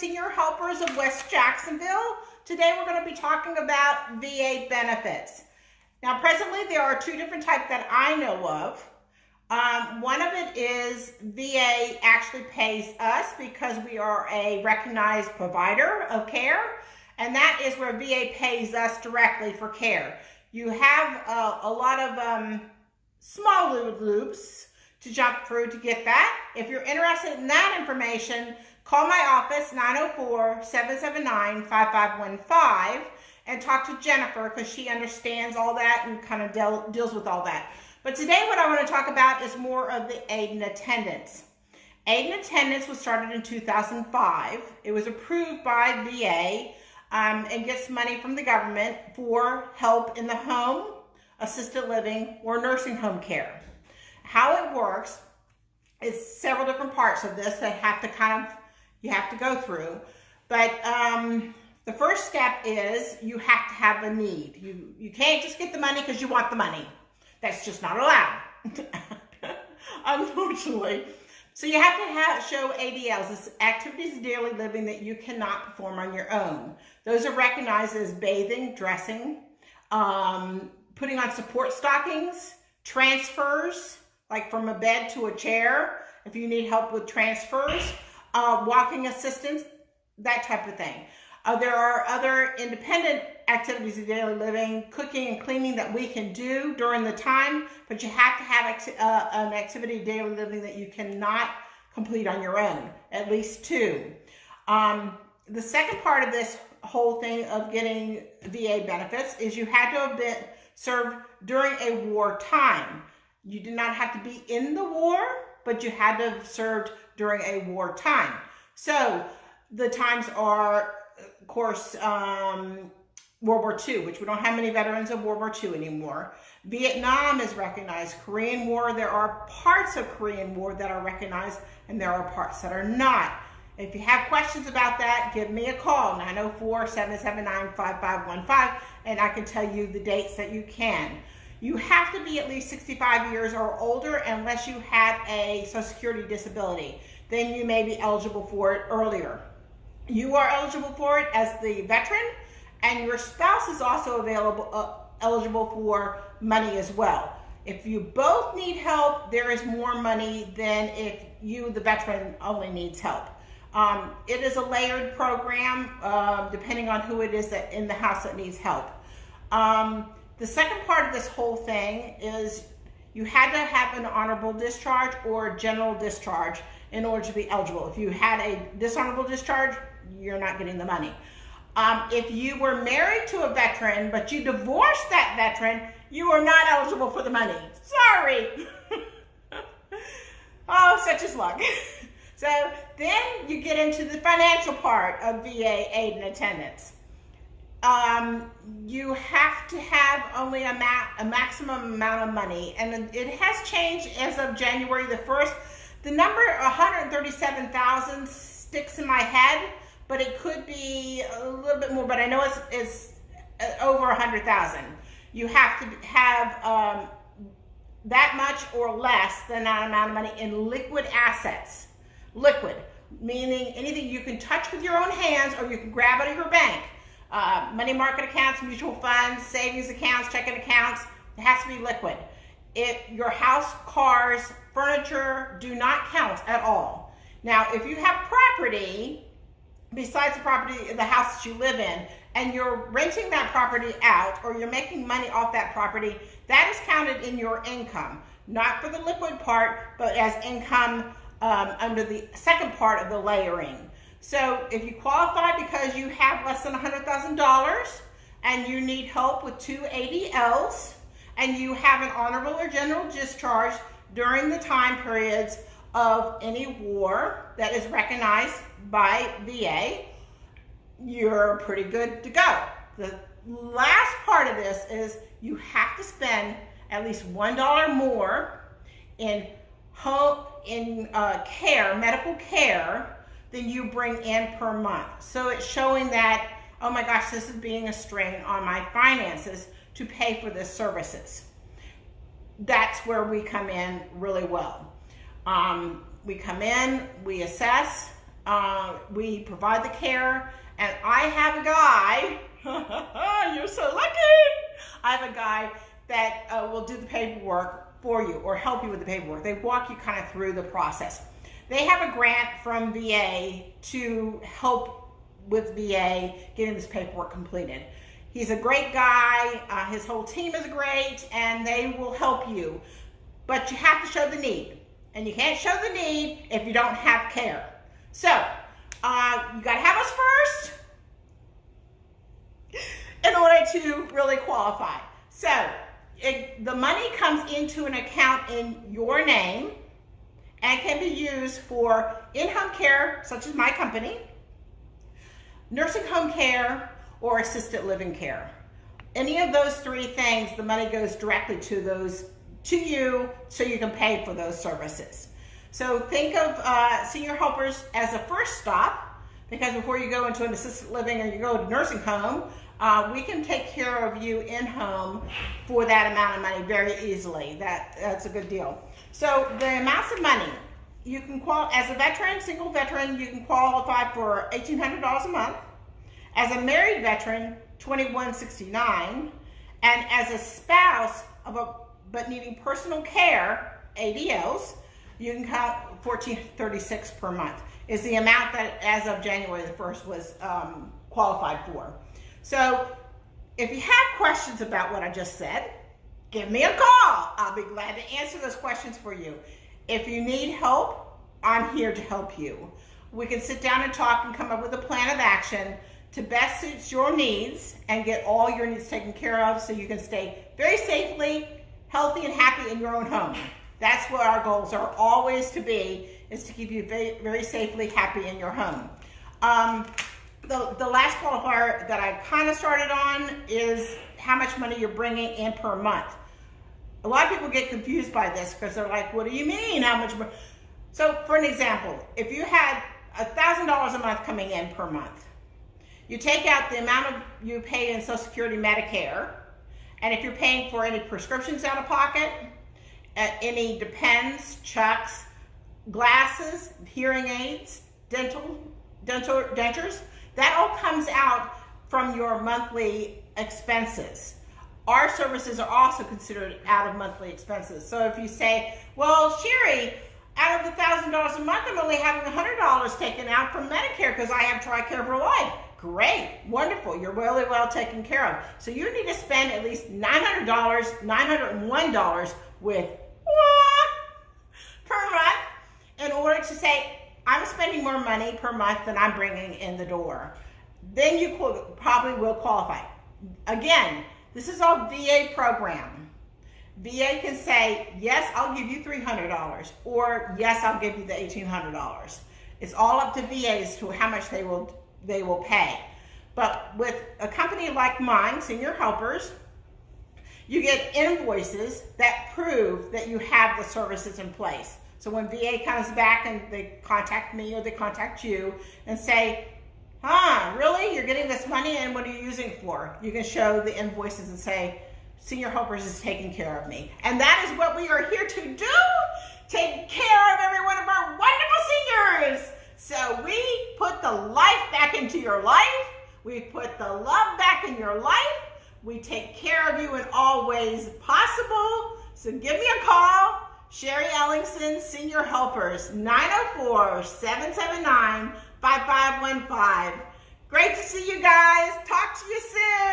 Senior Helpers of West Jacksonville. Today we're going to be talking about VA benefits. Now presently there are two different types that I know of. One of it is VA actually pays us because we are a recognized provider of care, and that is where VA pays us directly for care. You have a lot of small loops to jump through to get that. If you're interested in that information, call my office, 904-779-5515, and talk to Jennifer because she understands all that and kind of deals with all that. But today what I want to talk about is more of the aid and attendance. Aid and attendance was started in 2005. It was approved by VA and gets money from the government for help in the home, assisted living, or nursing home care. How it works is several different parts of this that you have to go through. But the first step is you have to have a need. You can't just get the money because you want the money. That's just not allowed, unfortunately. So you have to show ADLs, it's activities of daily living that you cannot perform on your own. Those are recognized as bathing, dressing, putting on support stockings, transfers, like from a bed to a chair, if you need help with transfers, walking assistance, that type of thing. There are other independent activities of daily living, cooking and cleaning that we can do during the time, but you have to have an activity of daily living that you cannot complete on your own, at least two. The second part of this whole thing of getting VA benefits is you had to have been served during a war time. You did not have to be in the war, but you had to have served during a war time. So the times are, of course, World War II, which we don't have many veterans of World War II anymore. Vietnam is recognized. Korean War, there are parts of Korean War that are recognized, and there are parts that are not. If you have questions about that, give me a call, 904-779-5515, and I can tell you the dates that you can. You have to be at least 65 years or older unless you have a Social Security disability. Then you may be eligible for it earlier. You are eligible for it as the veteran, and your spouse is also eligible for money as well. If you both need help, there is more money than if you, the veteran, only needs help. It is a layered program depending on who it is that in the house that needs help. The second part of this whole thing is you had to have an honorable discharge or general discharge in order to be eligible. If you had a dishonorable discharge, you're not getting the money. If you were married to a veteran, but you divorced that veteran, you are not eligible for the money. Sorry. Oh, such is luck. So then you get into the financial part of VA aid and attendance. You have to have only a maximum amount of money, and it has changed as of January the 1st. The number 137,000 sticks in my head, but it could be a little bit more, but I know it's over 100,000. You have to have that much or less than that amount of money in liquid assets. Liquid, meaning anything you can touch with your own hands or you can grab out of your bank. Money market accounts, mutual funds, savings accounts, checking accounts, it has to be liquid. Your house, cars, furniture do not count at all. Now, if you have property, besides the house that you live in, and you're renting that property out or you're making money off that property, that is counted in your income. Not for the liquid part, but as income under the second part of the layering. So if you qualify because you have less than $100,000 and you need help with 2 ADLs and you have an honorable or general discharge during the time periods of any war that is recognized by VA, you're pretty good to go. The last part of this is you have to spend at least $1 more in medical care than you bring in per month. So it's showing that, oh my gosh, this is being a strain on my finances to pay for the services. That's where we come in really well. We come in, we assess, We provide the care, and I have a guy, you're so lucky, I have a guy that will do the paperwork for you or help you with the paperwork. They walk you kind of through the process. They have a grant from VA to help with VA getting this paperwork completed. He's a great guy, his whole team is great, and they will help you. But you have to show the need, and you can't show the need if you don't have care. So, you gotta have us first in order to really qualify. So, the money comes into an account in your name and can be used for in-home care, such as my company, nursing home care, or assisted living care. Any of those three things, the money goes directly to you so you can pay for those services. So think of senior helpers as a first stop, because before you go into an assisted living or you go to nursing home, we can take care of you in-home for that amount of money very easily. That's a good deal. So the amounts of money, you can as a veteran, single veteran, you can qualify for $1,800 a month. As a married veteran, $2,169, and as a spouse but needing personal care, ADLs, you can count $1,436 per month. Is the amount that as of January the 1st was qualified for. So if you have questions about what I just said, give me a call. I'll be glad to answer those questions for you. If you need help, I'm here to help you. We can sit down and talk and come up with a plan of action to best suit your needs and get all your needs taken care of so you can stay very safely, healthy, and happy in your own home. That's what our goals are always to be, is to keep you very, very safely happy in your home. The last qualifier that I kind of started on is how much money you're bringing in per month. A lot of people get confused by this because they're like, what do you mean, how much more? So for an example, if you had $1,000 a month coming in per month, you take out the amount you pay in Social Security, Medicare, and if you're paying for any prescriptions out of pocket, any depends, checks, glasses, hearing aids, dentures, that all comes out from your monthly expenses. Our services are also considered out of monthly expenses. So if you say, well, Sherry, out of the $1,000 a month, I'm only having $100 taken out from Medicare because I have TRICARE for Life. Great, wonderful, you're really well taken care of. So you need to spend at least $900, $901 with per month in order to say, I'm spending more money per month than I'm bringing in the door. Then you probably will qualify. Again, this is our VA program. VA can say, yes, I'll give you $300, or yes, I'll give you the $1,800. It's all up to VA as to how much they will pay. But with a company like mine, Senior Helpers, you get invoices that prove that you have the services in place. So when VA comes back and they contact me or they contact you and say, really? You're getting this money and what are you using it for? You can show the invoices and say, Senior Helpers is taking care of me. And that is what we are here to do. Take care of every one of our wonderful seniors. So we put the life back into your life. We put the love back in your life. We take care of you in all ways possible. So give me a call. Sherry Ellingson, Senior Helpers, 904-779-5515. Great to see you guys. Talk to you soon.